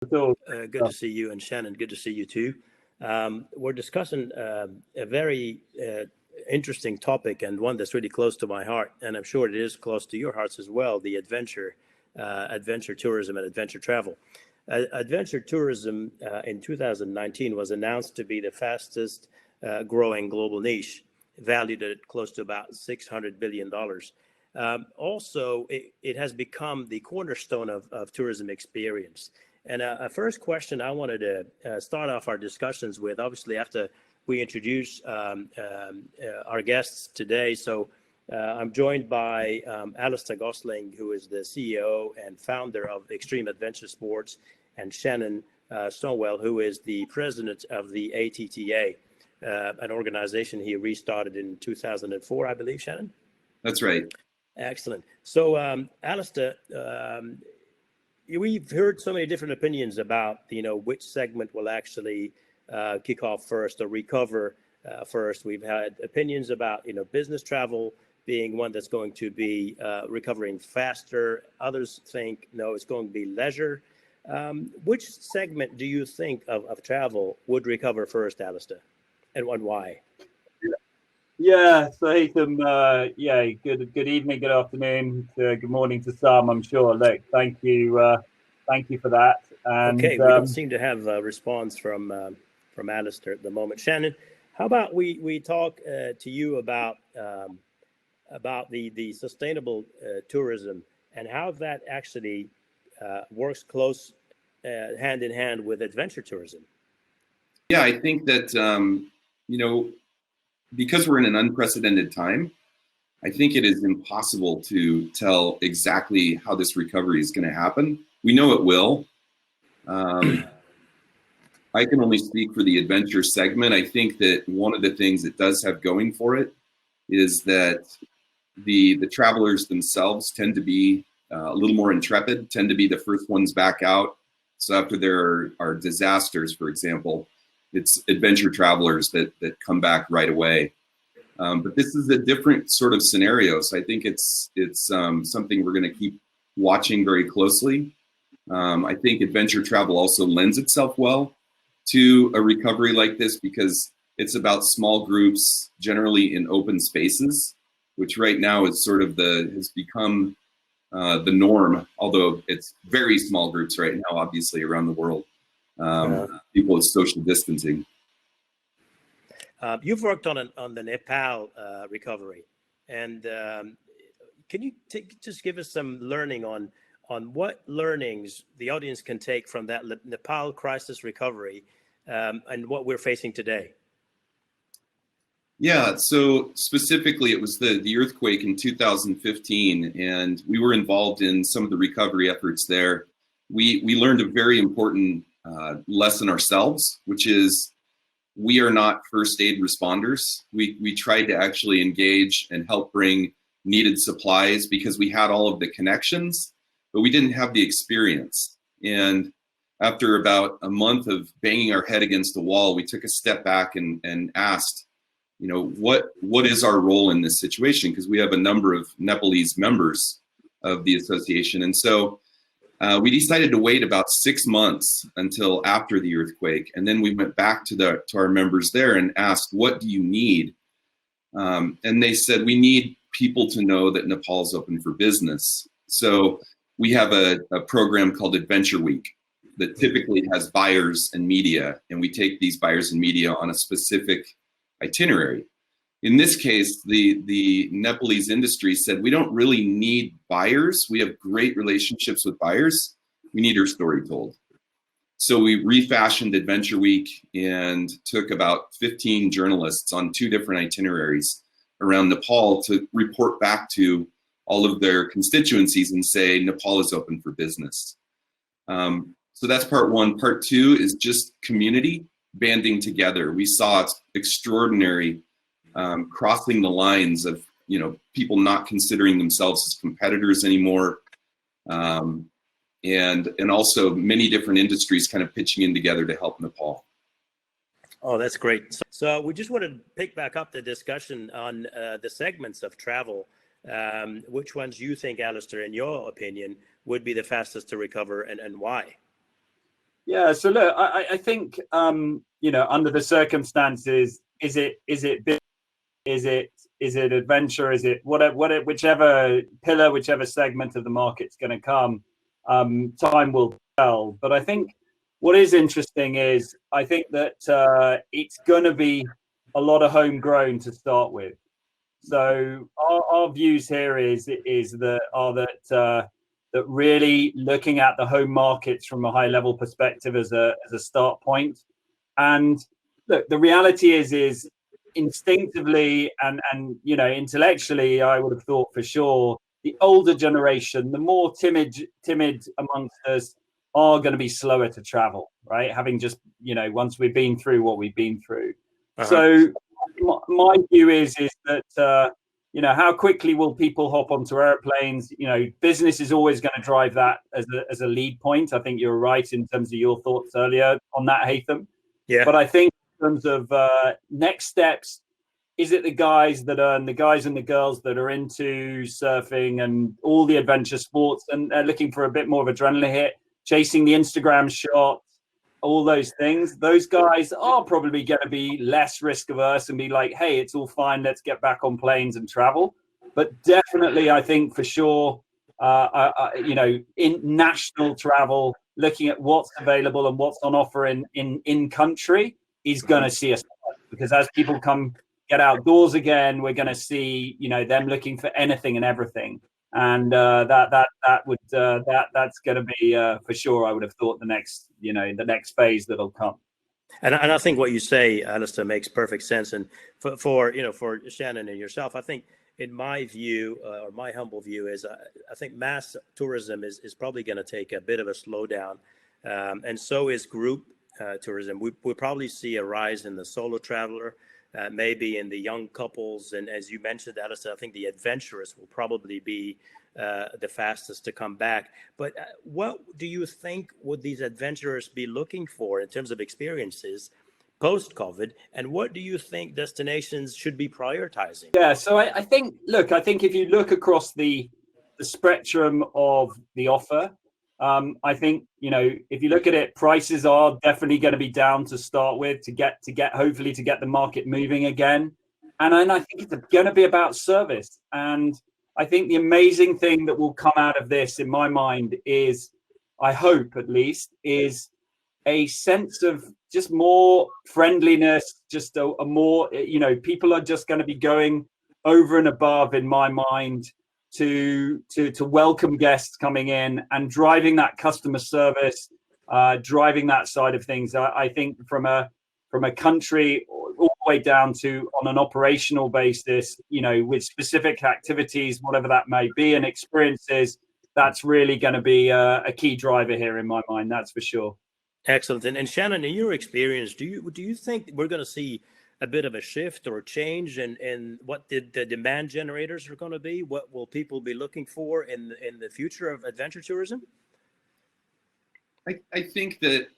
So, Good to see you, and Shannon, good to see you too. We're discussing a very interesting topic, and one that's really close to my heart, and I'm sure it is close to your hearts as well, the adventure tourism and adventure travel. Adventure tourism in 2019 was announced to be the fastest growing global niche, valued at close to about $600 billion. Also, it has become the cornerstone of tourism experience. And a first question I wanted to start off our discussions with, obviously, after we introduce our guests today. So I'm joined by Alistair Gosling, who is the CEO and founder of Extreme Adventure Sports, and Shannon Stowell, who is the president of the ATTA, an organization he restarted in 2004, I believe, Shannon? That's right. Excellent. So, Alistair, we've heard so many different opinions about, which segment will actually kick off first or recover first. We've had opinions about, business travel being one that's going to be recovering faster. Others think, no, it's going to be leisure. Which segment do you think of travel would recover first, Alistair, and why? yeah, so Haitham, good evening, good afternoon, good morning to some, I'm sure. Look, thank you for that. And okay, we don't seem to have a response from Alistair at the moment. Shannon, how about we talk to you about the sustainable tourism and how that actually works close hand in hand with adventure tourism? Yeah, I think that, because we're in an unprecedented time, I think it is impossible to tell exactly how this recovery is going to happen. We know it will. I can only speak for the adventure segment. I think that one of the things it does have going for it is that the travelers themselves tend to be a little more intrepid, tend to be the first ones back out. So after there are disasters, for example, it's adventure travelers that come back right away. But this is a different sort of scenario. So I think it's something we're going to keep watching very closely. I think adventure travel also lends itself well to a recovery like this because it's about small groups, generally in open spaces, which right now is sort of has become the norm, although it's very small groups right now, obviously, around the world. People with social distancing. You've worked on the Nepal recovery, and can you just give us some learning on what learnings the audience can take from that Nepal crisis recovery and what we're facing today? Yeah, so specifically, it was the earthquake in 2015, and we were involved in some of the recovery efforts there. We learned a very important lesson ourselves, which is we are not first aid responders. We tried to actually engage and help bring needed supplies because we had all of the connections, but we didn't have the experience. And after about a month of banging our head against the wall, we took a step back and asked, what is our role in this situation? Because we have a number of Nepalese members of the association. And so we decided to wait about 6 months until after the earthquake. And then we went back to our members there and asked, what do you need? And they said, we need people to know that Nepal is open for business. So we have a program called Adventure Week that typically has buyers and media. And we take these buyers and media on a specific itinerary. In this case, the Nepalese industry said, we don't really need buyers. We have great relationships with buyers. We need our story told. So we refashioned Adventure Week and took about 15 journalists on 2 different itineraries around Nepal to report back to all of their constituencies and say, Nepal is open for business. So that's part 1. Part 2 is just community banding together. We saw extraordinary crossing the lines of people not considering themselves as competitors anymore, and also many different industries kind of pitching in together to help Nepal. Oh, that's great. So we just want to pick back up the discussion on the segments of travel. Which ones you think, Alistair, in your opinion, would be the fastest to recover, and why? Yeah. So look, I think under the circumstances, is it big? Is it adventure? Is it whichever pillar, whichever segment of the market's going to come? Time will tell. But I think what is interesting is I think that it's going to be a lot of homegrown to start with. So our views here that really looking at the home markets from a high level perspective as a start point. And look, the reality is instinctively and intellectually, I would have thought for sure the older generation, the more timid amongst us, are going to be slower to travel, right? Having just once we've been through what we've been through. So my view is that how quickly will people hop onto airplanes? Business is always going to drive that as a lead point. I think you're right in terms of your thoughts earlier on that, Haitham. Yeah. But I think in terms of next steps, is it the guys and the girls that are into surfing and all the adventure sports and are looking for a bit more of adrenaline hit, chasing the Instagram shots, all those things? Those guys are probably going to be less risk averse and be like, hey, it's all fine, let's get back on planes and travel. But definitely, I think for sure, in national travel, looking at what's available and what's on offer in country is going to see us, because as people get outdoors again, we're going to see them looking for anything and everything. And that's going to be for sure. I would have thought the next phase that'll come. And I think what you say, Alistair, makes perfect sense. And for Shannon and yourself, I think in my view, or my humble view, is I think mass tourism is probably going to take a bit of a slowdown, and so is group tourism. We'll probably see a rise in the solo traveler. Maybe in the young couples, and as you mentioned, Alistair, I think the adventurous will probably be the fastest to come back. But what do you think would these adventurers be looking for in terms of experiences post-COVID, and what do you think destinations should be prioritizing? Yeah, so I think if you look across the spectrum of the offer, I think if you look at it, prices are definitely going to be down to start with hopefully to get the market moving again, and then I think it's going to be about service. And I think the amazing thing that will come out of this, in my mind, is, I hope at least, is a sense of just more friendliness, just a more people are just going to be going over and above, in my mind, to welcome guests coming in and driving that customer service, driving that side of things. I think from a country all the way down to on an operational basis, with specific activities, whatever that may be, and experiences, that's really going to be a key driver here in my mind. That's for sure. Excellent. And Shannon, in your experience, do you think we're going to see a bit of a shift or a change in what the demand generators are going to be? What will people be looking for in the future of adventure tourism? I think that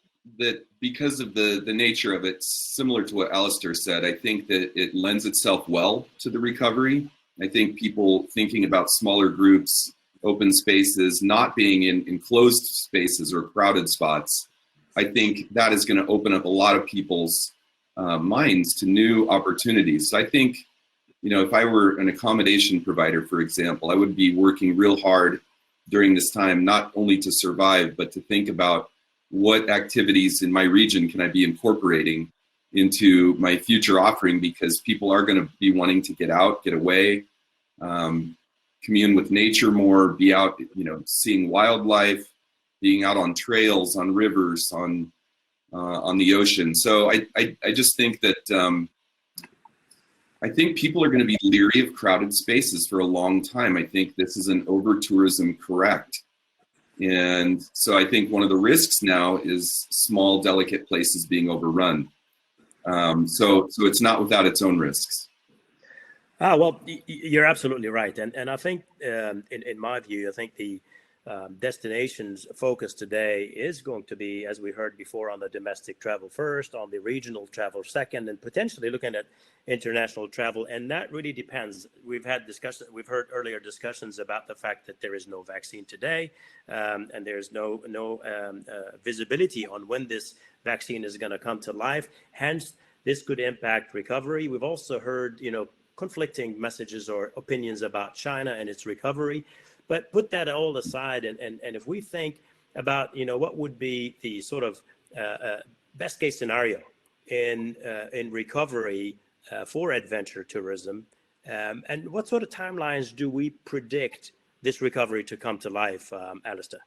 because of the nature of it, similar to what Alistair said, I think that it lends itself well to the recovery. I think people thinking about smaller groups, open spaces, not being in enclosed spaces or crowded spots, I think that is going to open up a lot of people's minds to new opportunities. So I think, if I were an accommodation provider, for example, I would be working real hard during this time, not only to survive, but to think about what activities in my region can I be incorporating into my future offering, because people are going to be wanting to get out, get away, commune with nature more, be out, seeing wildlife, being out on trails, on rivers, on the ocean. So I just think that I think people are going to be leery of crowded spaces for a long time. I think this is an over-tourism correct. And so I think one of the risks now is small, delicate places being overrun. So it's not without its own risks. Well, you're absolutely right. And I think, in my view, I think the destinations focus today is going to be, as we heard before, on the domestic travel first, on the regional travel second, and potentially looking at international travel. And that really depends. We've heard earlier discussions about the fact that there is no vaccine today, and there's no visibility on when this vaccine is going to come to life. Hence, this could impact recovery. We've also heard, conflicting messages or opinions about China and its recovery. But put that all aside, and if we think about, what would be the sort of best case scenario in recovery for adventure tourism, and what sort of timelines do we predict this recovery to come to life, Alistair?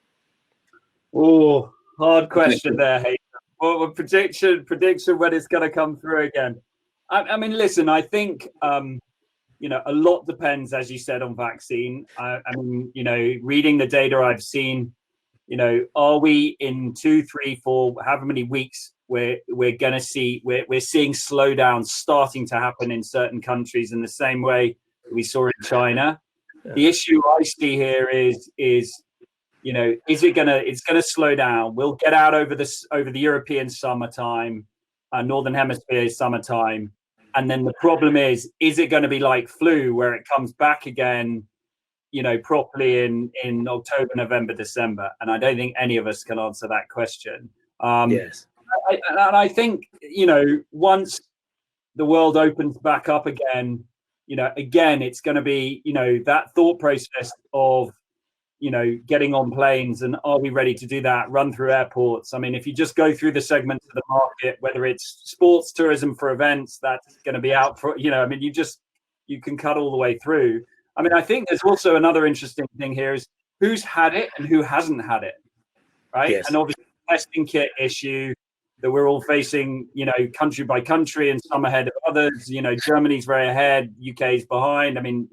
Oh, hard question there, Haitham. Well, prediction when it's going to come through again. I mean, listen, I think a lot depends, as you said, on vaccine. I mean, reading the data I've seen, are we in 2, 3, 4, however many weeks we're going to see, we're seeing slowdowns starting to happen in certain countries in the same way we saw in China. The issue I see here is it's going to slow down. We'll get out over the European summertime, Northern Hemisphere summertime. And then the problem is it going to be like flu where it comes back again, properly in October, November, December? And I don't think any of us can answer that question. Yes. I think, once the world opens back up again, again, it's going to be, that thought process of, getting on planes and are we ready to do that, run through airports. I mean, if you just go through the segments of the market, whether it's sports tourism for events, that's going to be out for, I mean, you can cut all the way through. I mean, I think there's also another interesting thing here is who's had it and who hasn't had it, right? Yes. And obviously the testing kit issue that we're all facing, country by country, and some ahead of others. Germany's very ahead, UK's behind. I mean,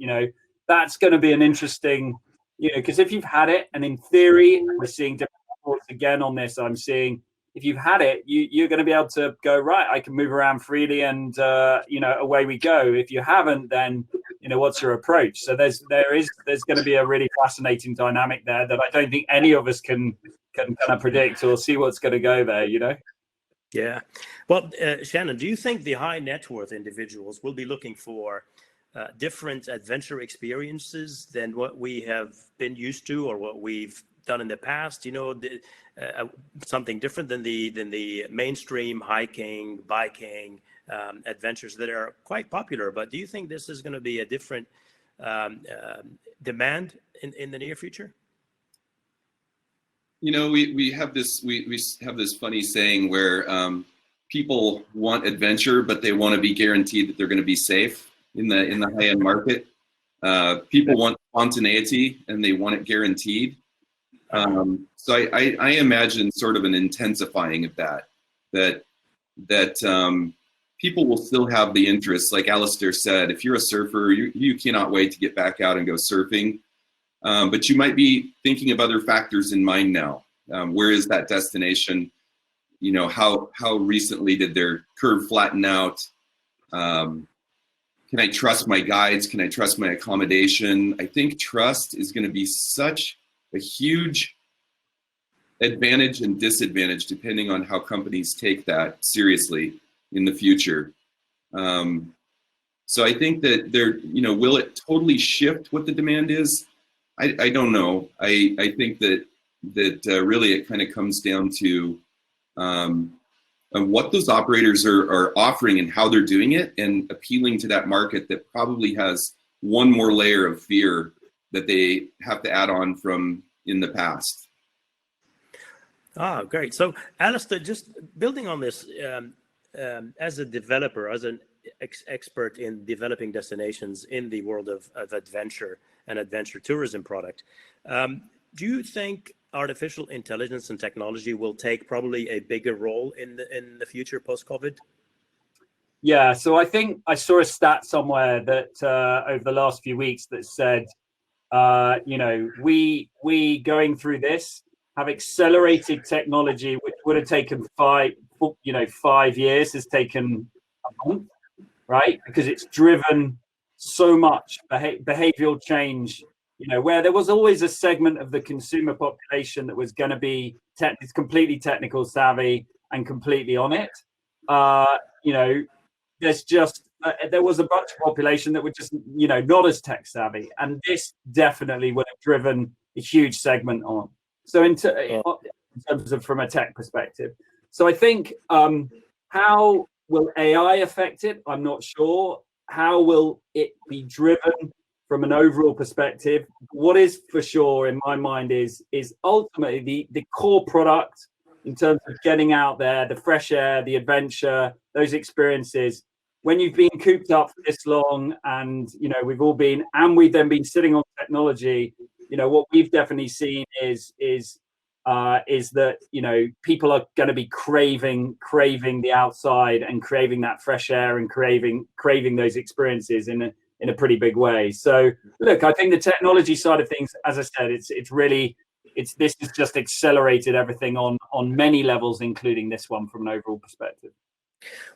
that's going to be an interesting, because if you've had it, and in theory, we're seeing different reports again on this, I'm seeing if you've had it, you're going to be able to go, right, I can move around freely and, away we go. If you haven't, then, what's your approach? So there's going to be a really fascinating dynamic there that I don't think any of us can kind of predict or see what's going to go there, Yeah. Well, Shannon, do you think the high net worth individuals will be looking for different adventure experiences than what we have been used to or what we've done in the past? Something different than the mainstream hiking, biking adventures that are quite popular. But do you think this is going to be a different demand in the near future? We have this funny saying where people want adventure, but they want to be guaranteed that they're going to be safe in the high-end market. People want spontaneity and they want it guaranteed. So I imagine sort of an intensifying of that people will still have the interest. Like Alistair said, if you're a surfer, you cannot wait to get back out and go surfing. But you might be thinking of other factors in mind now. Where is that destination? How recently did their curve flatten out? Can I trust my guides? Can I trust my accommodation? I think trust is going to be such a huge advantage and disadvantage depending on how companies take that seriously in the future. So I think that will it totally shift what the demand is? I don't know. I think that really it kind of comes down to what those operators are offering and how they're doing it, and appealing to that market that probably has one more layer of fear that they have to add on from in the past. Great. So Alistair, just building on this, as a developer, as an expert in developing destinations in the world of adventure and adventure tourism product, do you think artificial intelligence and technology will take probably a bigger role in the future post-COVID? Yeah, so I think I saw a stat somewhere that over the last few weeks that said, we going through this have accelerated technology, which would have taken 5 years, has taken a month, right? Because it's driven so much behavioral change, where there was always a segment of the consumer population that was going to be completely technical savvy and completely on it. There's just there was a bunch of population that were just not as tech savvy, and this definitely would have driven a huge segment on. So in terms of from a tech perspective, so I think how will AI affect it? I'm not sure. How will it be driven from an overall perspective? What is for sure in my mind is ultimately the core product in terms of getting out there, the fresh air, the adventure, those experiences. When you've been cooped up for this long, and we've then been sitting on technology, what we've definitely seen is that people are going to be craving the outside and craving that fresh air and craving those experiences in a pretty big way. So look, I think the technology side of things, as I said, this has just accelerated everything on many levels, including this one from an overall perspective.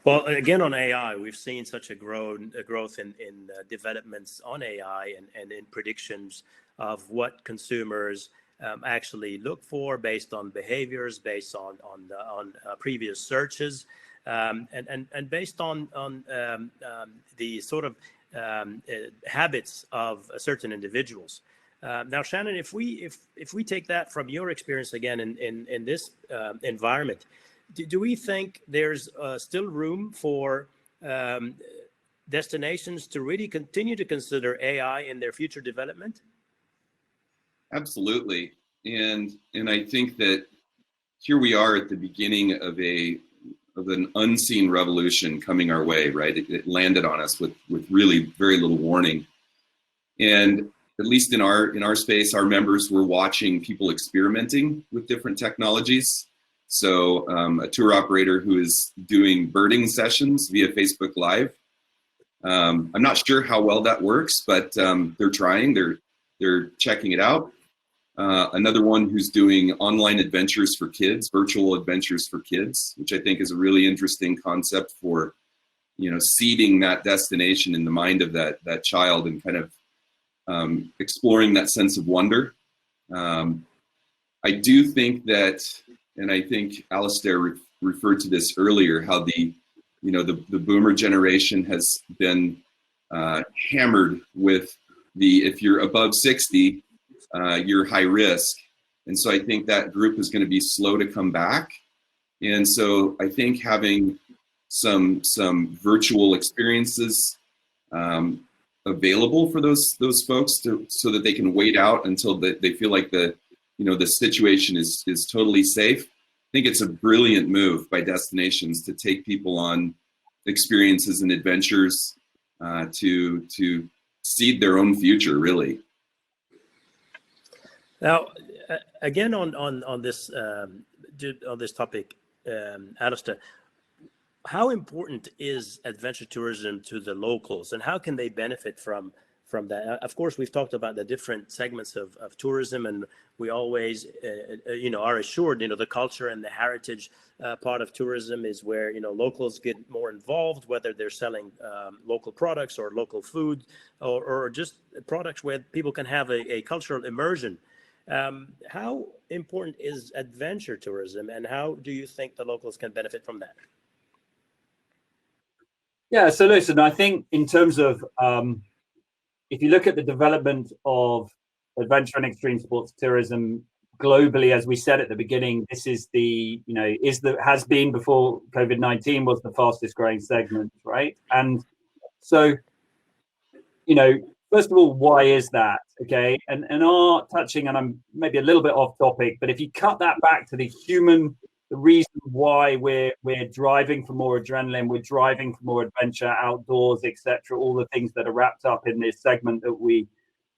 Well, again, on AI, we've seen such a growth in developments on AI and in predictions of what consumers actually look for based on behaviors, based on previous searches, and based on the sort of habits of certain individuals. Now, Shannon, if we take that from your experience again in this environment, do we think there's still room for destinations to really continue to consider AI in their future development? Absolutely. And I think that here we are at the beginning of an unseen revolution coming our way, right? It landed on us with really very little warning. And at least in our space, our members were watching people experimenting with different technologies. So a tour operator who is doing birding sessions via Facebook Live. I'm not sure how well that works, but they're trying. They're checking it out. Another one who's doing online adventures for kids, virtual adventures for kids, which I think is a really interesting concept for, seeding that destination in the mind of that child and kind of exploring that sense of wonder. I do think that, and I think Alistair referred to this earlier, how the boomer generation has been hammered with if you're above 60, you're high risk. And so I think that group is going to be slow to come back. And so I think having some virtual experiences available for those folks so that they can wait out until they feel like the situation is totally safe. I think it's a brilliant move by destinations to take people on experiences and adventures to seed their own future, really. Now, again on this topic, Alistair, how important is adventure tourism to the locals, and how can they benefit from that? Of course, we've talked about the different segments of tourism, and we always, are assured, the culture and the heritage part of tourism is where, locals get more involved, whether they're selling local products or local food or just products where people can have a cultural immersion. How important is adventure tourism, and how do you think the locals can benefit from that? Yeah, so listen, I think in terms of if you look at the development of adventure and extreme sports tourism globally, as we said at the beginning, this is has been before COVID-19 was the fastest growing segment, right? And so, first of all, why is that? Okay, and are touching, and I'm maybe a little bit off topic, but if you cut that back to the reason why we're driving for more adrenaline, we're driving for more adventure, outdoors, etc., all the things that are wrapped up in this segment that we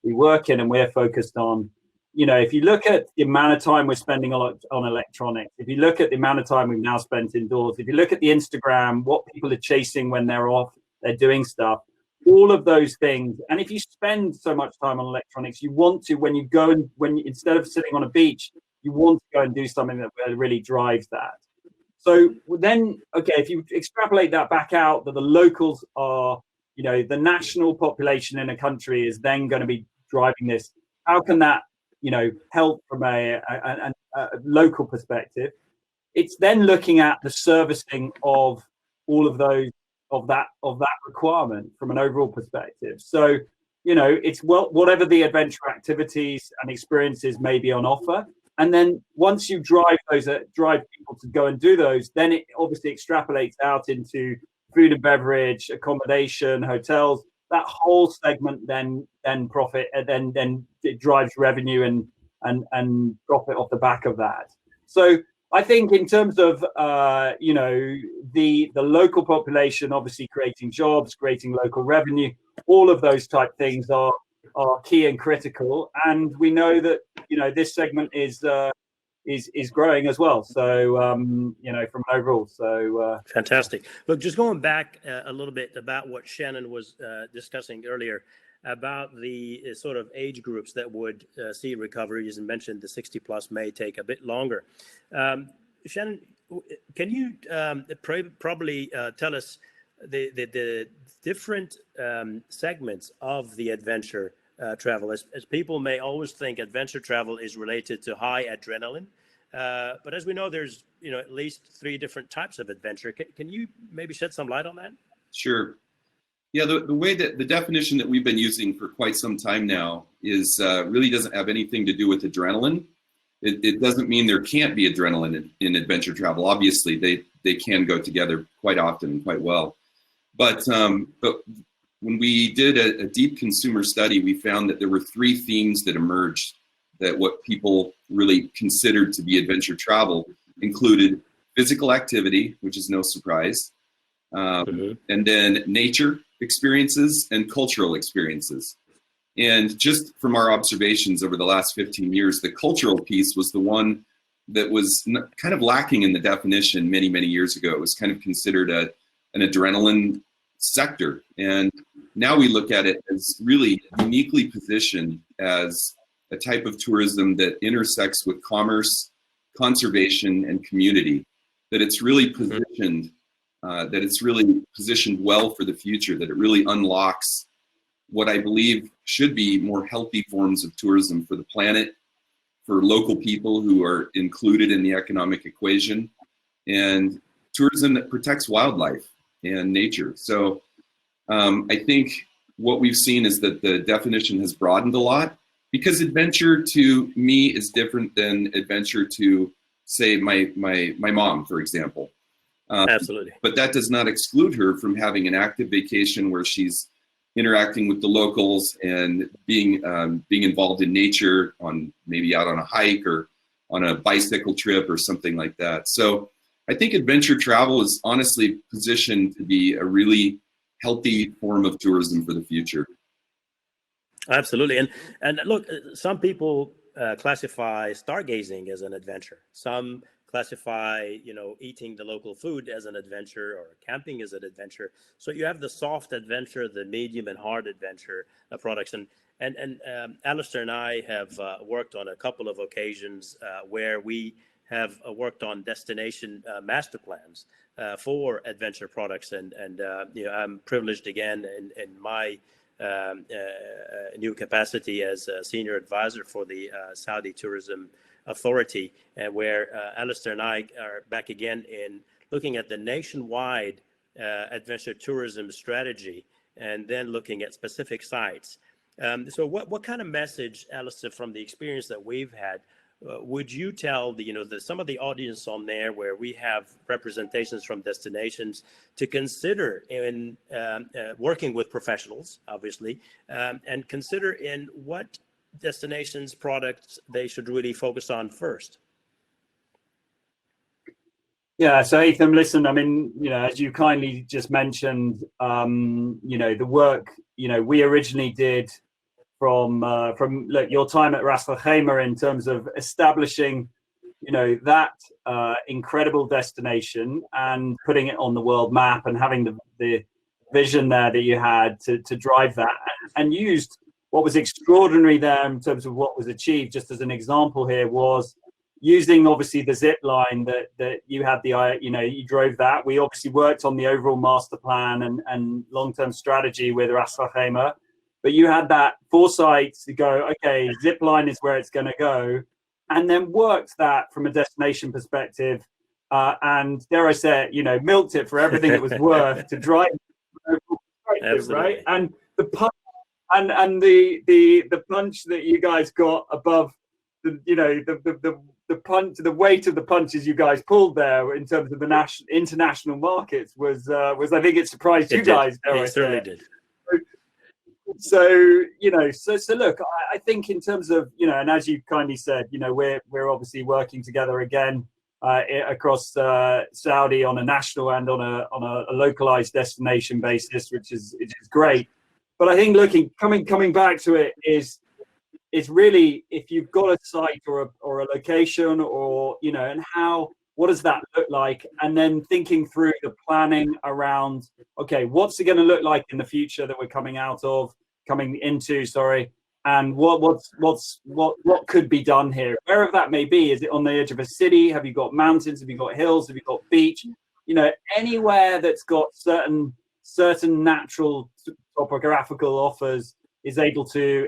work in and we're focused on. If you look at the amount of time we're spending on electronics, if you look at the amount of time we've now spent indoors, if you look at the Instagram, what people are chasing when they're off, they're doing stuff, all of those things. And if you spend so much time on electronics, you want to, when instead of sitting on a beach, you want to go and do something that really drives that. So then, okay, if you extrapolate that back out, that the locals are, the national population in a country is then going to be driving this. how can that, help from a local perspective? It's then looking at the servicing of all of those of that requirement from an overall perspective. So, it's whatever the adventure activities and experiences may be on offer. And then once you drive people to go and do those, then it obviously extrapolates out into food and beverage, accommodation, hotels. That whole segment then profit, then it drives revenue and profit off the back of that. So I think in terms of the local population, obviously creating jobs, creating local revenue, all of those type things are key and critical. And we know that this segment is growing as well. So from overall, so fantastic. Look, just going back a little bit about what Shannon was discussing earlier about the sort of age groups that would see recoveries, and mentioned the 60 plus may take a bit longer. Shannon, can you probably tell us the different segments of the adventure travel, as people may always think adventure travel is related to high adrenaline, but as we know, there's at least 3 different types of adventure. Can you maybe shed some light on that? Sure. Yeah, the way that the definition that we've been using for quite some time now is really doesn't have anything to do with adrenaline. It doesn't mean there can't be adrenaline in adventure travel. Obviously, they can go together quite often and quite well. But when we did a deep consumer study, we found that there were 3 themes that emerged that what people really considered to be adventure travel included physical activity, which is no surprise, and then nature experiences and cultural experiences. And just from our observations over the last 15 years, the cultural piece was the one that was kind of lacking in the definition many, many years ago. It was kind of considered an adrenaline sector. And now we look at it as really uniquely positioned as a type of tourism that intersects with commerce, conservation, and community, that it's really positioned well for the future, that it really unlocks what I believe should be more healthy forms of tourism for the planet, for local people who are included in the economic equation, and tourism that protects wildlife and nature. So I think what we've seen is that the definition has broadened a lot, because adventure to me is different than adventure to, say, my mom, for example. Absolutely. But that does not exclude her from having an active vacation where she's interacting with the locals and being involved in nature, on maybe out on a hike or on a bicycle trip or something like that. So I think adventure travel is honestly positioned to be a really healthy form of tourism for the future. Absolutely. And look, some people classify stargazing as an adventure. Some classify, eating the local food as an adventure, or camping as an adventure. So you have the soft adventure, the medium and hard adventure products. And Alistair and I have worked on a couple of occasions where we have worked on destination master plans for adventure products. And I'm privileged again in my new capacity as a senior advisor for the Saudi Tourism Authority, where Alistair and I are back again in looking at the nationwide adventure tourism strategy, and then looking at specific sites. So what kind of message, Alistair, from the experience that we've had, would you tell some of the audience on there, where we have representations from destinations, to consider in working with professionals, obviously, and consider in what destinations products they should really focus on first? Yeah, so Haitham, listen, I mean, as you kindly just mentioned, the work, we originally did from your time at Ras Al Khaimah, in terms of establishing, that incredible destination and putting it on the world map, and having the vision there that you had to drive that, and used what was extraordinary there in terms of what was achieved. Just as an example here, was using obviously the zip line that you had you drove that. We obviously worked on the overall master plan and long-term strategy with Ras Al Khaimah. but you had that foresight to go, okay, zip line is where it's going to go, and then worked that from a destination perspective, and dare I say it, milked it for everything it was worth to drive right? And the punch, and the punch that you guys got above the punch, the weight of the punches you guys pulled there in terms of the international markets was I think it surprised you guys. It certainly did. So look, I think in terms of and as you kindly said, we're obviously working together again across Saudi on a national and on a localized destination basis, which is great. But I think coming back to it is really, if you've got a site or a location and what does that look like, and then thinking through the planning around, okay, what's it going to look like in the future that we're coming into, and what could be done here, wherever that may be. Is it on the edge of a city? Have you got mountains? Have you got hills? Have you got beach? Anywhere that's got certain natural topographical offers is able to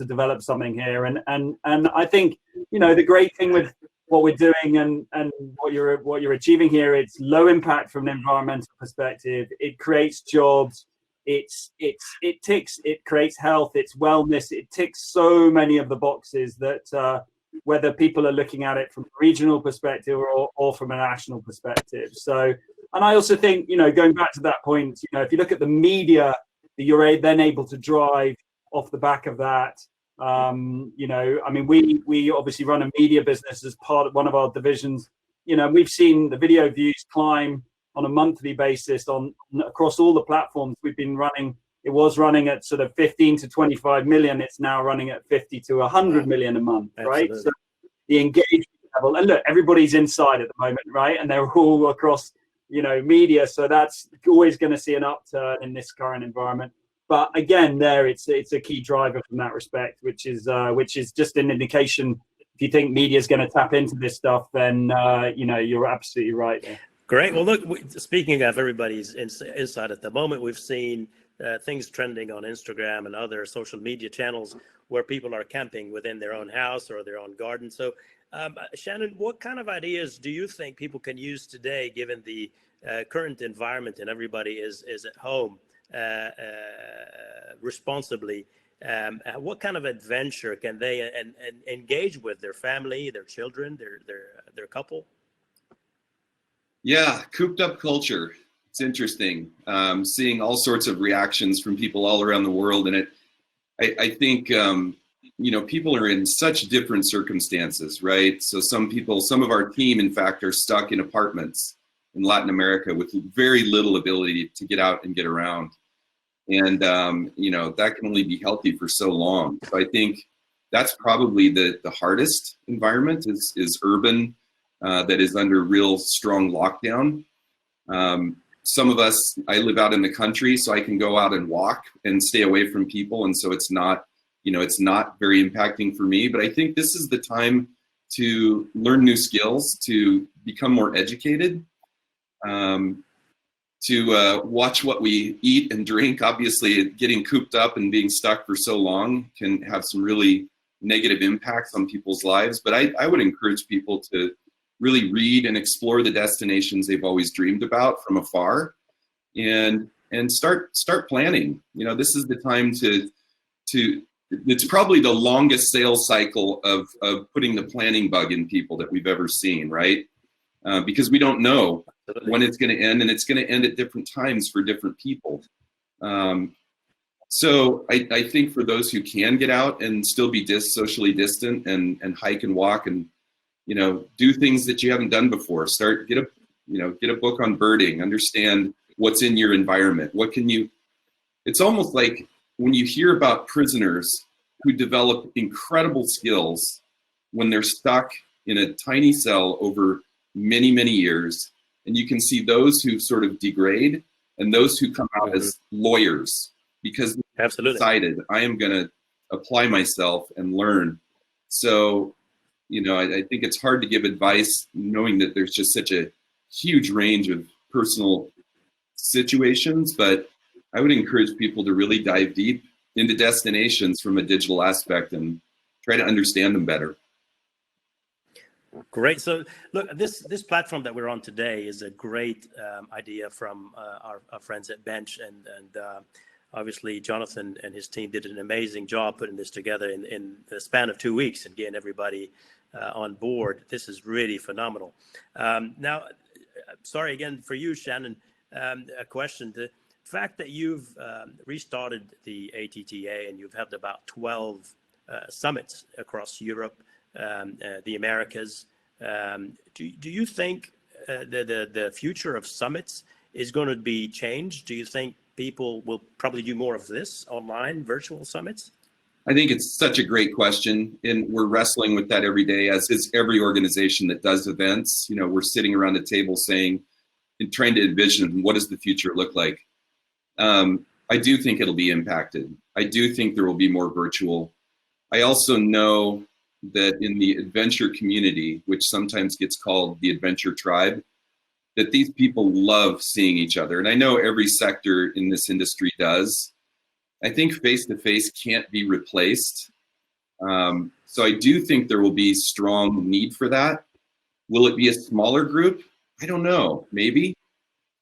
develop something here. And I think the great thing with what we're doing and what you're achieving here, it's low impact from an environmental perspective. It creates jobs. It creates health, it's wellness. It ticks so many of the boxes that whether people are looking at it from a regional perspective or from a national perspective. So, and I also think, going back to that point, if you look at the media that you're then able to drive off the back of that, we obviously run a media business as part of one of our divisions. We've seen the video views climb on a monthly basis across all the platforms we've been running. It was running at sort of 15 to 25 million. It's now running at 50 to 100 million a month, right? So the engagement level, and look, everybody's inside at the moment, right? And they're all across, media. So that's always going to see an upturn in this current environment. But again, it's a key driver from that respect, which is just an indication. If you think media is going to tap into this stuff, then you're absolutely right there. Great. Well, look, speaking of everybody's inside at the moment, we've seen things trending on Instagram and other social media channels where people are camping within their own house or their own garden. So, Shannon, what kind of ideas do you think people can use today, given the current environment and everybody is at home responsibly? What kind of adventure can they engage with their family, their children, their couple? Yeah, cooped up culture. It's interesting. Seeing all sorts of reactions from people all around the world. And I think, people are in such different circumstances, right? So some of our team, in fact, are stuck in apartments in Latin America with very little ability to get out and get around. And, that can only be healthy for so long. So I think that's probably the hardest environment is urban, that is under real strong lockdown. Some of us, I live out in the country, so I can go out and walk and stay away from people. And so it's not very impacting for me, but I think this is the time to learn new skills, to become more educated, to watch what we eat and drink. Obviously, getting cooped up and being stuck for so long can have some really negative impacts on people's lives. But I would encourage people to really read and explore the destinations they've always dreamed about from afar, and start planning. This is the time to it's probably the longest sales cycle of putting the planning bug in people that we've ever seen, right? Because we don't know when it's going to end, and it's going to end at different times for different people. So I think for those who can get out and still be socially distant and hike and walk and do things that you haven't done before. Get a book on birding, understand what's in your environment. It's almost like when you hear about prisoners who develop incredible skills when they're stuck in a tiny cell over many, many years, and you can see those who sort of degrade and those who come out as lawyers because they decided, I am going to apply myself and learn. So, I think it's hard to give advice knowing that there's just such a huge range of personal situations, but I would encourage people to really dive deep into destinations from a digital aspect and try to understand them better. Great. So look, this platform that we're on today is a great idea from our friends at Bench, and obviously Jonathan and his team did an amazing job putting this together in the span of 2 weeks and getting everybody on board. This is really phenomenal. Now, sorry again for you, Shannon, a question. The fact that you've restarted the ATTA and you've had about 12 summits across Europe, the Americas, do you think the future of summits is going to be changed? Do you think people will probably do more of this online virtual summits? I think it's such a great question, and we're wrestling with that every day, as is every organization that does events. You know, we're sitting around the table saying and trying to envision what does the future look like. I do think it'll be impacted. I do think there will be more virtual. I also know that in the adventure community, which sometimes gets called the adventure tribe, that these people love seeing each other. And I know every sector in this industry does. I think face-to-face can't be replaced. So I do think there will be strong need for that. Will it be a smaller group? I don't know, maybe.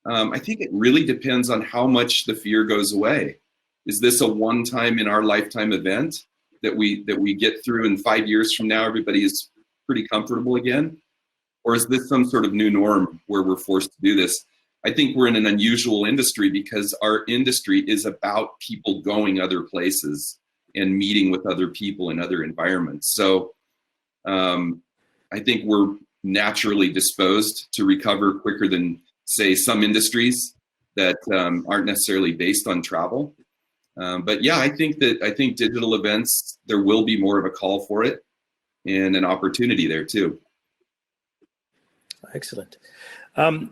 I think it really depends on how much the fear goes away. Is this a one-time in our lifetime event that we get through, and 5 years from now everybody is pretty comfortable again? Or is this some sort of new norm where we're forced to do this? I think we're in an unusual industry because our industry is about people going other places and meeting with other people in other environments. So I think we're naturally disposed to recover quicker than, say, some industries that aren't necessarily based on travel. But yeah, I think digital events, there will be more of a call for it and an opportunity there too. Excellent.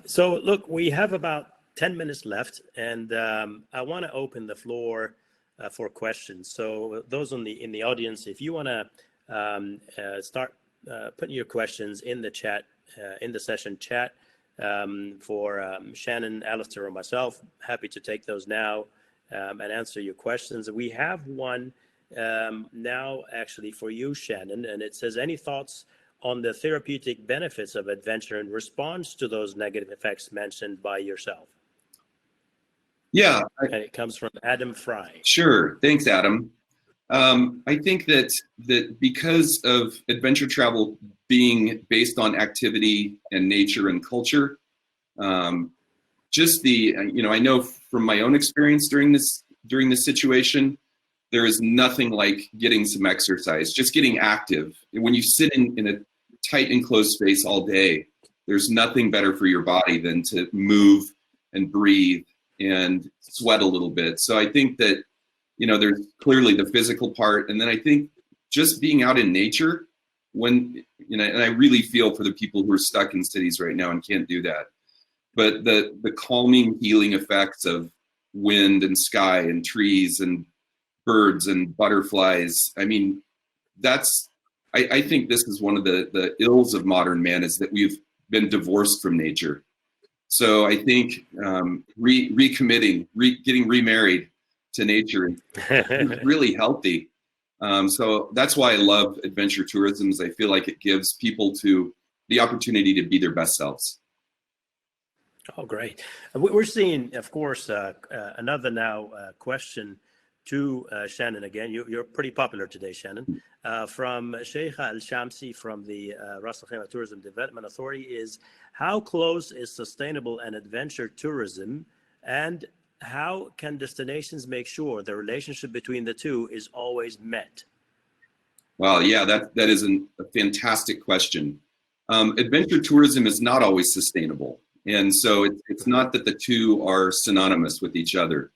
So look, we have about 10 minutes left, and I want to open the floor for questions. So those in the audience, if you want to start putting your questions in the chat, in the session chat, for Shannon, Alistair, or myself, happy to take those now and answer your questions. We have one now actually for you, Shannon, and it says, any thoughts on the therapeutic benefits of adventure in response to those negative effects mentioned by yourself? Yeah. And it comes from Adam Fry. Sure. Thanks, Adam. I think that because of adventure travel being based on activity and nature and culture, just I know from my own experience during this situation, there is nothing like getting some exercise, just getting active. When you sit in a tight enclosed space all day, there's nothing better for your body than to move and breathe and sweat a little bit. So I think that, there's clearly the physical part. And then I think just being out in nature and I really feel for the people who are stuck in cities right now and can't do that. But the calming, healing effects of wind and sky and trees and birds and butterflies. I mean, I think this is one of the ills of modern man, is that we've been divorced from nature. So I think recommitting, getting remarried to nature is really healthy. So that's why I love adventure tourism, is I feel like it gives people the opportunity to be their best selves. Oh, great. We're seeing, of course, another now question to Shannon again. You're pretty popular today, Shannon. From Sheikh Al-Shamsi from the Ras Al Khaimah Tourism Development Authority is, how close is sustainable and adventure tourism, and how can destinations make sure the relationship between the two is always met? Well, yeah, that is a fantastic question. Adventure tourism is not always sustainable. And so it's not that the two are synonymous with each other.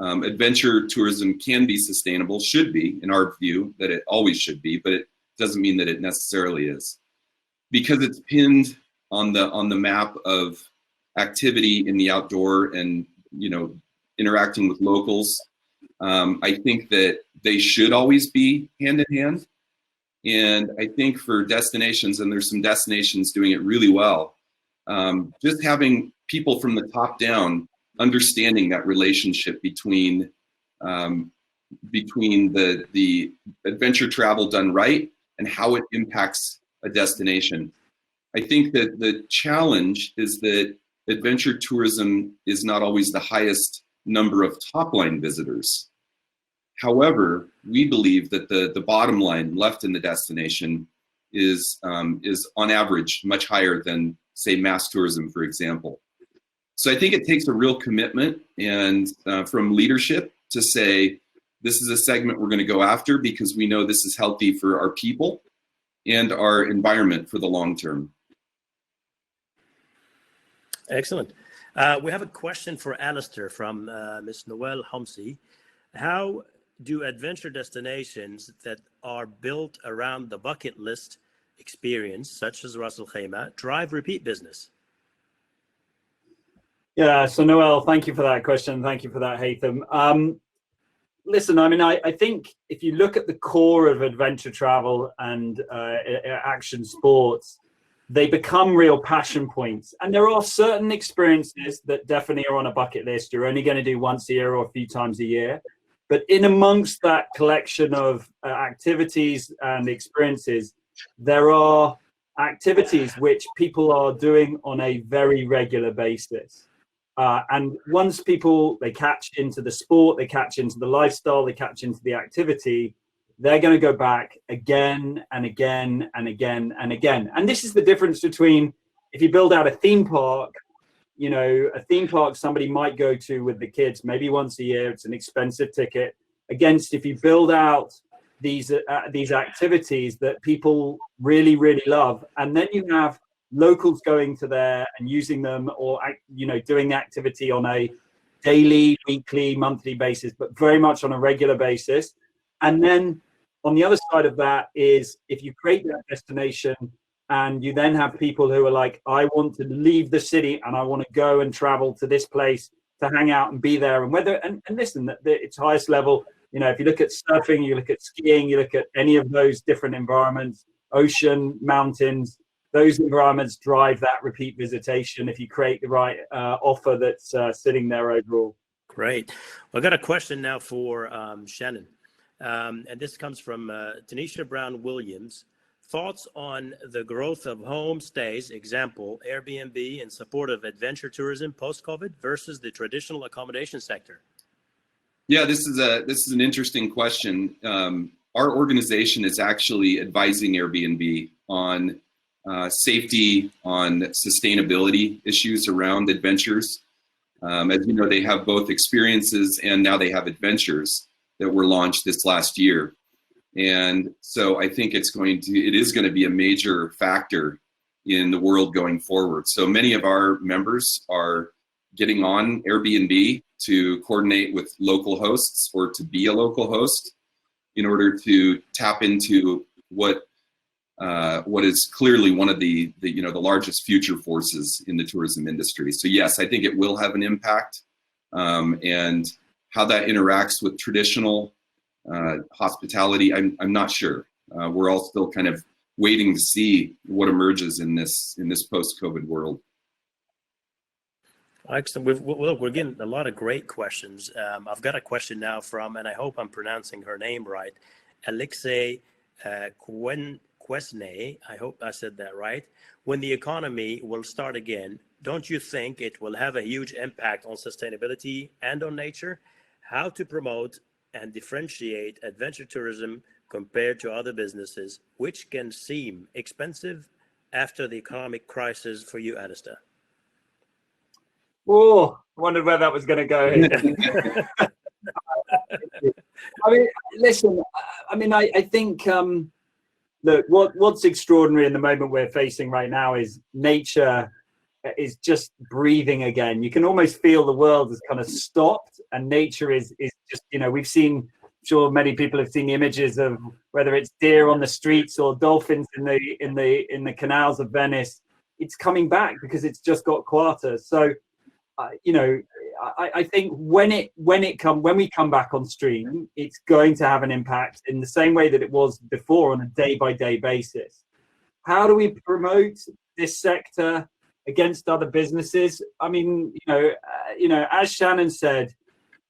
Adventure tourism can be sustainable, should be, in our view, that it always should be, but it doesn't mean that it necessarily is. Because it's pinned on the map of activity in the outdoor and, interacting with locals, I think that they should always be hand in hand. And I think for destinations, and there's some destinations doing it really well, just having people from the top down understanding that relationship between between the adventure travel done right and how it impacts a destination. I think that the challenge is that adventure tourism is not always the highest number of top-line visitors. However, we believe that the bottom line left in the destination is on average much higher than, say, mass tourism, for example. So I think it takes a real commitment and from leadership to say, this is a segment we're going to go after because we know this is healthy for our people and our environment for the long term. Excellent. We have a question for Alistair from Ms. Noelle Homsey. How do adventure destinations that are built around the bucket list experience, such as Ras Al Khaimah, drive repeat business? Yeah, so Noelle, thank you for that question. Thank you for that, Haitham. Listen, I mean, I think if you look at the core of adventure travel and action sports, they become real passion points. And there are certain experiences that definitely are on a bucket list. You're only going to do once a year or a few times a year. But in amongst that collection of activities and experiences, there are activities which people are doing on a very regular basis. And once people, they catch into the sport, they catch into the lifestyle, they catch into the activity, they're going to go back again and again and again and again. And this is the difference between if you build out a theme park, you know, a theme park somebody might go to with the kids maybe once a year, it's an expensive ticket, against if you build out these activities that people really, really love. And then you have locals going to there and using them, or, you know, doing the activity on a daily, weekly, monthly basis, but very much on a regular basis. And then on the other side of that is if you create that destination and you then have people who are like, I want to leave the city and I want to go and travel to this place to hang out and be there. And whether, and listen, at its highest level, you know, if you look at surfing, you look at skiing, you look at any of those different environments, ocean, mountains, those environments drive that repeat visitation if you create the right offer that's sitting there overall. Great. I've got a question now for Shannon. And this comes from Tanisha Brown Williams. Thoughts on the growth of homestays, example, Airbnb, in support of adventure tourism post-COVID versus the traditional accommodation sector? Yeah, this is an interesting question. Our organization is actually advising Airbnb on safety, on sustainability issues around adventures. As you know, they have both experiences and now they have adventures that were launched this last year. And so I think it is going to be a major factor in the world going forward. So many of our members are getting on Airbnb to coordinate with local hosts or to be a local host in order to tap into what is clearly one of the largest future forces in the tourism industry. So yes, I think it will have an impact, and how that interacts with traditional hospitality, I'm not sure. We're all still kind of waiting to see what emerges in this post-COVID world. Excellent. We're getting a lot of great questions. I've got a question now from, and I hope I'm pronouncing her name right, Alexei Quesnay. I hope I said that right. When the economy will start again, don't you think it will have a huge impact on sustainability and on nature? How to promote and differentiate adventure tourism compared to other businesses, which can seem expensive after the economic crisis for you, Alistair? Oh, I wondered where that was going to go. I mean, listen, I mean, I think, look, what's extraordinary in the moment we're facing right now is nature is just breathing again. You can almost feel the world has kind of stopped, and nature is just, you know, we've seen, I'm sure many people have seen the images of whether it's deer on the streets or dolphins in the canals of Venice. It's coming back because it's just got quieter. So, you know, I think when we come back on stream, it's going to have an impact in the same way that it was before on a day-by-day basis. How do we promote this sector against other businesses? I mean, you know, as Shannon said,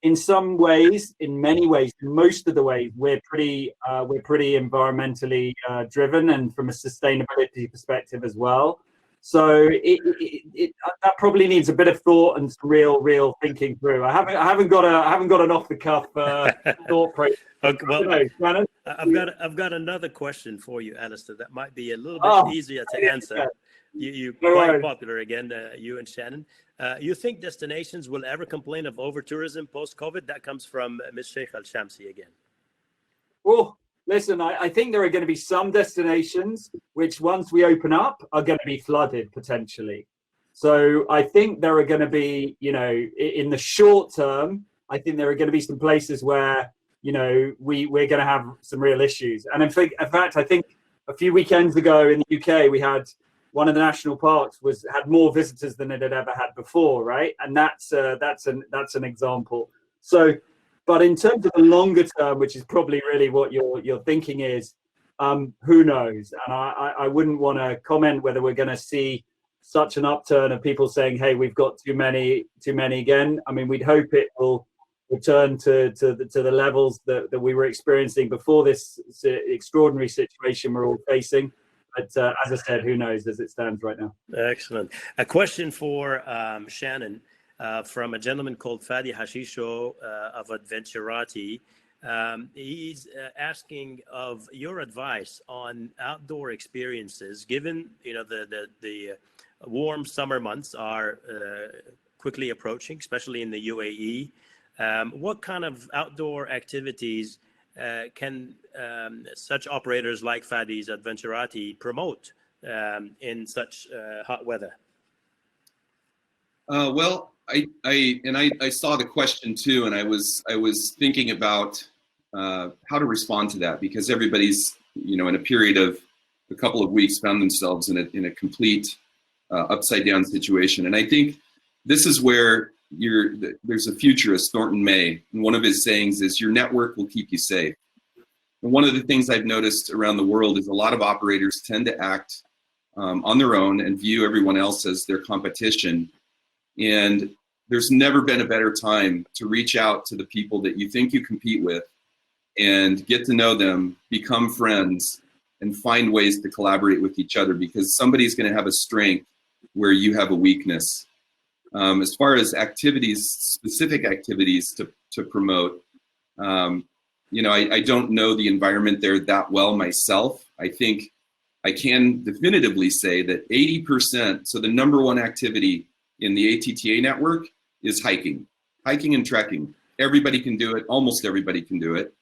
in some ways, in many ways, in most of the ways, we're pretty environmentally driven, and from a sustainability perspective as well. So that probably needs a bit of thought and some real thinking through. I haven't got an off the cuff thought process. Okay, well, Shannon? I've got another question for you, Alistair. That might be a little bit easier to answer. You're quite popular again, you and Shannon. You think destinations will ever complain of over-tourism post-COVID? That comes from Ms. Sheikh Al-Shamsi again. Well, listen, I think there are going to be some destinations which, once we open up, are going to be flooded potentially. So I think there are going to be, in the short term, I think there are going to be some places where, we're going to have some real issues. And in fact, I think a few weekends ago in the UK, we had one of the national parks had more visitors than it had ever had before, right? And that's an example. So, but in terms of the longer term, which is probably really what you're thinking is, who knows? And I wouldn't want to comment whether we're going to see such an upturn of people saying, "Hey, we've got too many again." I mean, we'd hope it will return to the levels that we were experiencing before this extraordinary situation we're all facing. But as I said, who knows as it stands right now. Excellent. A question for Shannon from a gentleman called Fadi Hashisho of Adventurati. He's asking of your advice on outdoor experiences, given the warm summer months are quickly approaching, especially in the UAE. What kind of outdoor activities can such operators like Fadi's Adventurati promote in such hot weather? Well, I saw the question too, and I was thinking about how to respond to that, because everybody's in a period of a couple of weeks found themselves in a complete upside down situation, and I think this is where there's a futurist, Thornton May, and one of his sayings is, "Your network will keep you safe." And one of the things I've noticed around the world is a lot of operators tend to act on their own and view everyone else as their competition. And there's never been a better time to reach out to the people that you think you compete with and get to know them, become friends, and find ways to collaborate with each other, because somebody's going to have a strength where you have a weakness. As far as specific activities to promote, I don't know the environment there that well myself. I think I can definitively say that 80%, so the number one activity in the ATTA network is hiking and trekking. Everybody can do it. Almost everybody can do it.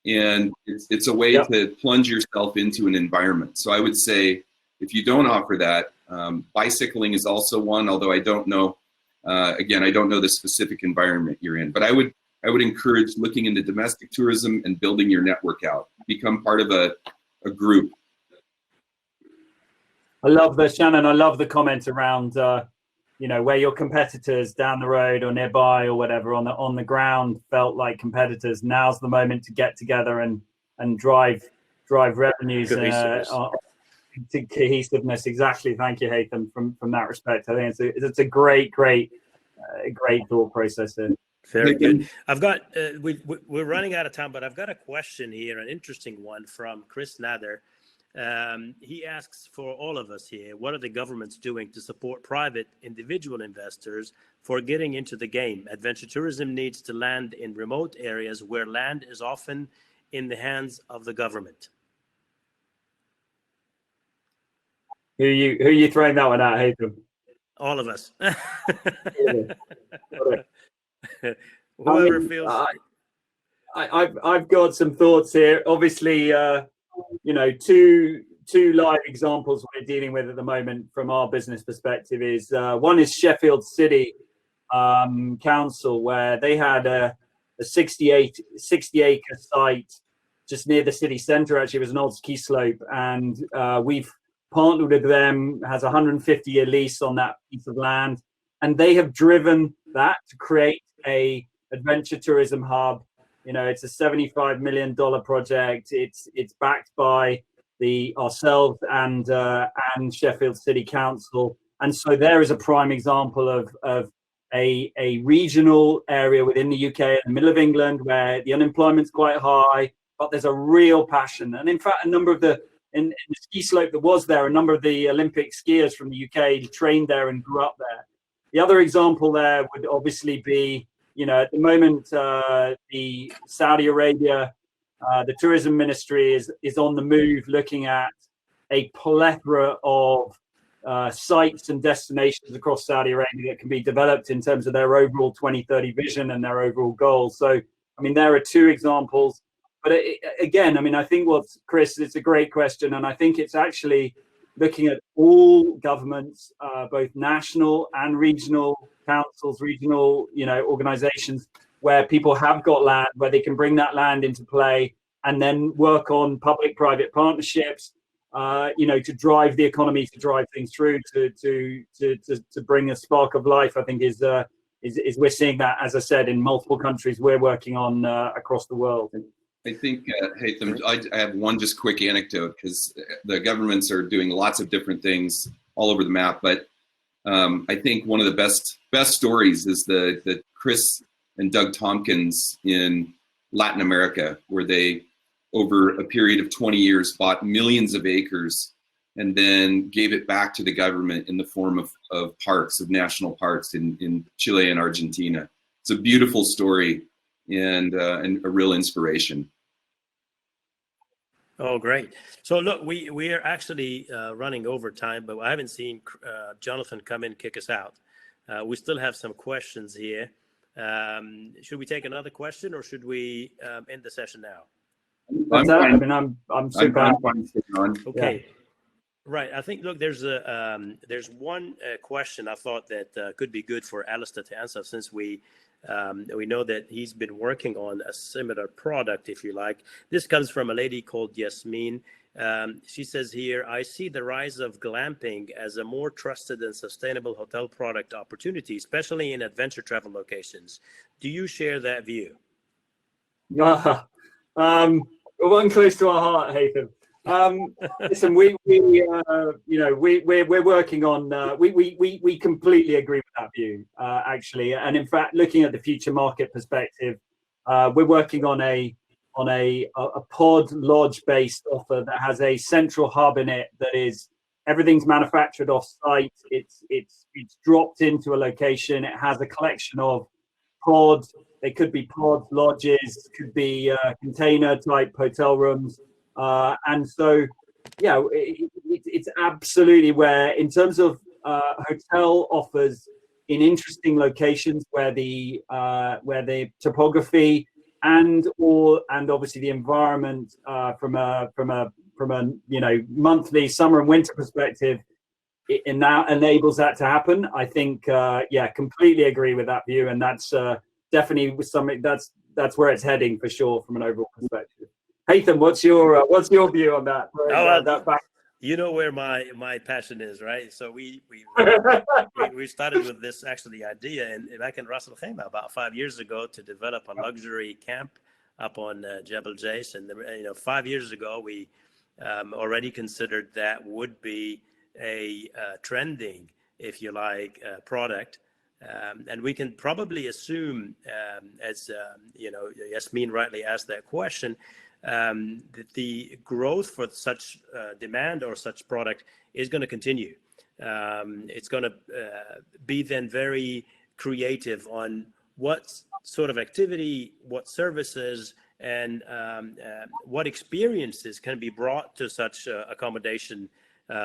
And it's a way to plunge yourself into an environment. So I would say, if you don't offer that, bicycling is also one, although I don't know, again, I don't know the specific environment you're in, but I would encourage looking into domestic tourism and building your network out. Become part of a group. I love the Shannon. I love the comment around, where your competitors down the road or nearby or whatever on the ground felt like competitors. Now's the moment to get together and drive revenues to cohesiveness. Exactly. Thank you, Haitham. From that respect, I think it's a great thought process there. Very good. I've got we're running out of time, but I've got a question here, an interesting one from Chris Nather. He asks for all of us here, what are the governments doing to support private individual investors for getting into the game? Adventure tourism needs to land in remote areas where land is often in the hands of the government. Who you throwing that one at, Haitham? All of us. Whoever feels. I've got some thoughts here. Obviously, two live examples we're dealing with at the moment from our business perspective is one is Sheffield City Council, where they had a 60 acre site just near the city centre. Actually, it was an old ski slope, and we've partnered with them. Has a 150-year lease on that piece of land, and they have driven that to create a adventure tourism hub. It's a $75 million project. It's backed by ourselves and Sheffield City Council, and so there is a prime example of a regional area within the UK, in the middle of England, where the unemployment's quite high, but there's a real passion. And in fact, a number of in the ski slope that was there, a number of the Olympic skiers from the UK trained there and grew up there. The other example there would obviously be, at the moment, the Saudi Arabia, the tourism ministry is on the move, looking at a plethora of sites and destinations across Saudi Arabia that can be developed in terms of their overall 2030 vision and their overall goals. So, I mean, there are two examples. But again, I mean, I think Chris, it's a great question. And I think it's actually looking at all governments, both national and regional councils, regional, organizations, where people have got land, where they can bring that land into play and then work on public-private partnerships, to drive the economy, to drive things through, to bring a spark of life. I think is we're seeing that, as I said, in multiple countries we're working on across the world. I think, Haitham, I have one just quick anecdote, because the governments are doing lots of different things all over the map. But I think one of the best stories is the Chris and Doug Tompkins in Latin America, where they, over a period of 20 years, bought millions of acres and then gave it back to the government in the form of parks, of national parks in Chile and Argentina. It's a beautiful story and a real inspiration. Oh, great. So look, we are actually running over time, but I haven't seen Jonathan come in and kick us out. We still have some questions here. Should we take another question, or should we end the session now? I'm super fine. Okay. Yeah. Right. I think, look, there's one question I thought that could be good for Alistair to answer, since we know that he's been working on a similar product, if you like. This comes from a lady called Yasmin. She says here, I see the rise of glamping as a more trusted and sustainable hotel product opportunity, especially in adventure travel locations. Do you share that view? One close to our heart, Haitham. Listen, we're working on. We completely agree with that view, actually. And in fact, looking at the future market perspective, we're working on a pod lodge based offer that has a central hub in it that is everything's manufactured off site. It's dropped into a location. It has a collection of pods. They could be pod lodges, could be container type hotel rooms. And so, yeah, it's absolutely where, in terms of hotel offers in interesting locations where the topography and obviously the environment from a monthly summer and winter perspective, it now enables that to happen. I think, completely agree with that view, and that's definitely something that's where it's heading for sure from an overall perspective. Haitham, what's your view on that? You know where my passion is, right? So we started with this actually idea back in Ras Al Khaimah about 5 years ago to develop a luxury camp up on Jebel Jais, and 5 years ago we already considered that would be a trending, if you like, product. And we can probably assume, as Yasmin rightly asked that question, that the growth for such demand or such product is going to continue. It's going to be then very creative on what sort of activity, what services, and what experiences can be brought to such accommodation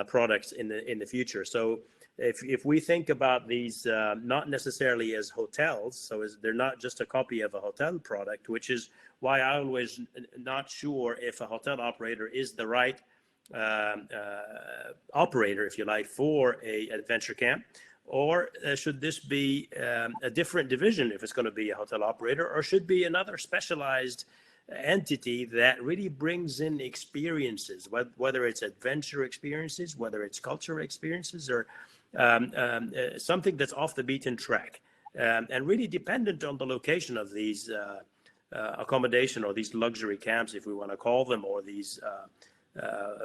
products in the future. So if we think about these not necessarily as hotels, so they're not just a copy of a hotel product, which is why I always not sure if a hotel operator is the right operator, if you like, for a adventure camp, or should this be a different division if it's going to be a hotel operator, or should be another specialized entity that really brings in experiences, whether it's adventure experiences, whether it's cultural experiences, or something that's off the beaten track, and really dependent on the location of these accommodation or these luxury camps, if we want to call them, or these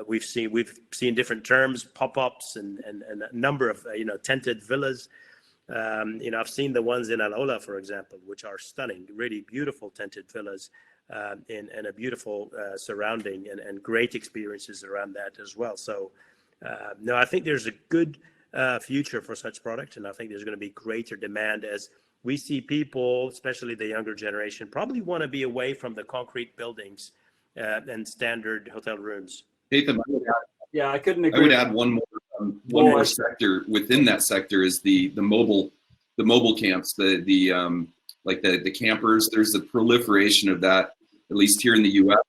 we've seen different terms, pop-ups, and a number of tented villas. I've seen the ones in Alola, for example, which are stunning, really beautiful tinted villas in a beautiful surrounding and great experiences around that as well. So, no, I think there's a good future for such product, and I think there's going to be greater demand as we see people, especially the younger generation, probably want to be away from the concrete buildings and standard hotel rooms. Haitham, Yeah, I couldn't agree. I would add one more sector within that sector is the mobile camps, the campers. There's a proliferation of that, at least here in the U.S.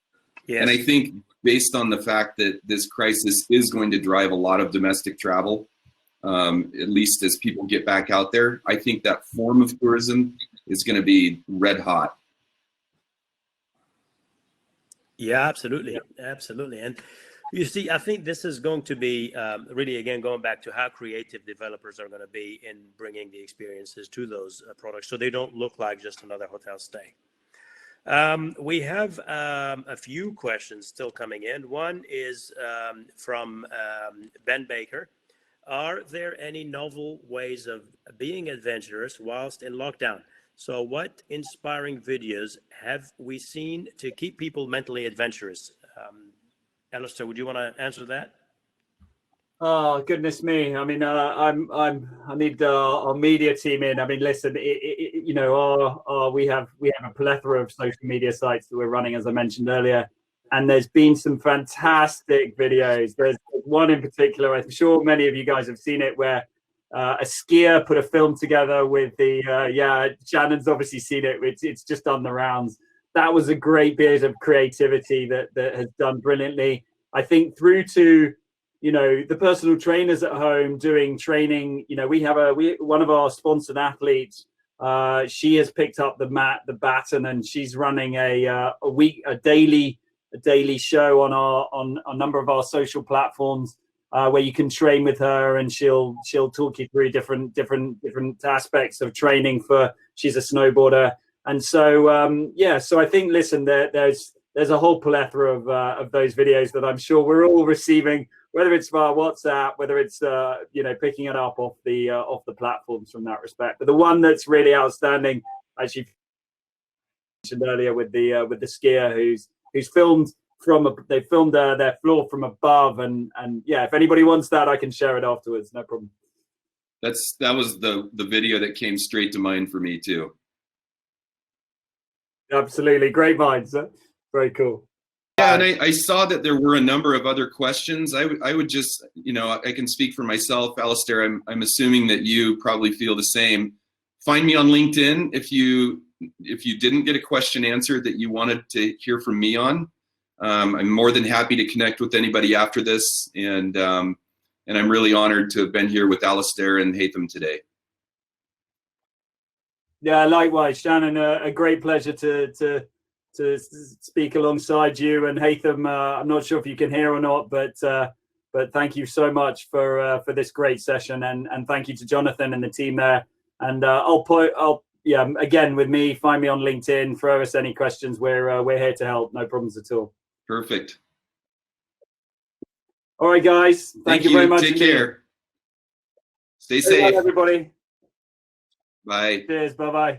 Yes. And I think based on the fact that this crisis is going to drive a lot of domestic travel, at least as people get back out there, I think that form of tourism is going to be red hot. Yeah, absolutely. Absolutely. And you see, I think this is going to be really, again, going back to how creative developers are going to be in bringing the experiences to those products so they don't look like just another hotel stay. We have a few questions still coming in. One is from Ben Baker. Are there any novel ways of being adventurous whilst in lockdown? So what inspiring videos have we seen to keep people mentally adventurous? Alistair, would you want to answer that? Oh goodness me! I mean, I need our media team in. I mean, listen, we have a plethora of social media sites that we're running, as I mentioned earlier, and there's been some fantastic videos. There's one in particular, I'm sure many of you guys have seen it, where a skier put a film together with the Shannon's obviously seen it. It's just done the rounds. That was a great bit of creativity that has done brilliantly. I think through to the personal trainers at home doing training. We have one of our sponsored athletes. She has picked up the baton, and she's running a daily show on a number of our social platforms where you can train with her, and she'll talk you through different aspects of training she's a snowboarder. And so so I think, listen, there's a whole plethora of those videos that I'm sure we're all receiving, whether it's via WhatsApp, whether it's picking it up off the platforms from that respect. But the one that's really outstanding, as you mentioned earlier, with the skier who's filmed they filmed their floor from above, and yeah, if anybody wants that, I can share it afterwards, no problem. That was the video that came straight to mind for me too. Absolutely, great minds. Very cool. Yeah, and I saw that there were a number of other questions. I would just, I can speak for myself, Alistair. I'm assuming that you probably feel the same. Find me on LinkedIn if you didn't get a question answered that you wanted to hear from me on. I'm more than happy to connect with anybody after this, and I'm really honored to have been here with Alistair and Haitham today. Yeah, likewise, Shannon. A great pleasure to speak alongside you, and Haitham. I'm not sure if you can hear or not, but thank you so much for this great session, and thank you to Jonathan and the team there. And again, with me, find me on LinkedIn. Throw us any questions. We're here to help. No problems at all. Perfect. All right, guys. Thank you very much. Take care. Stay safe, everybody. Bye. Cheers. Bye-bye.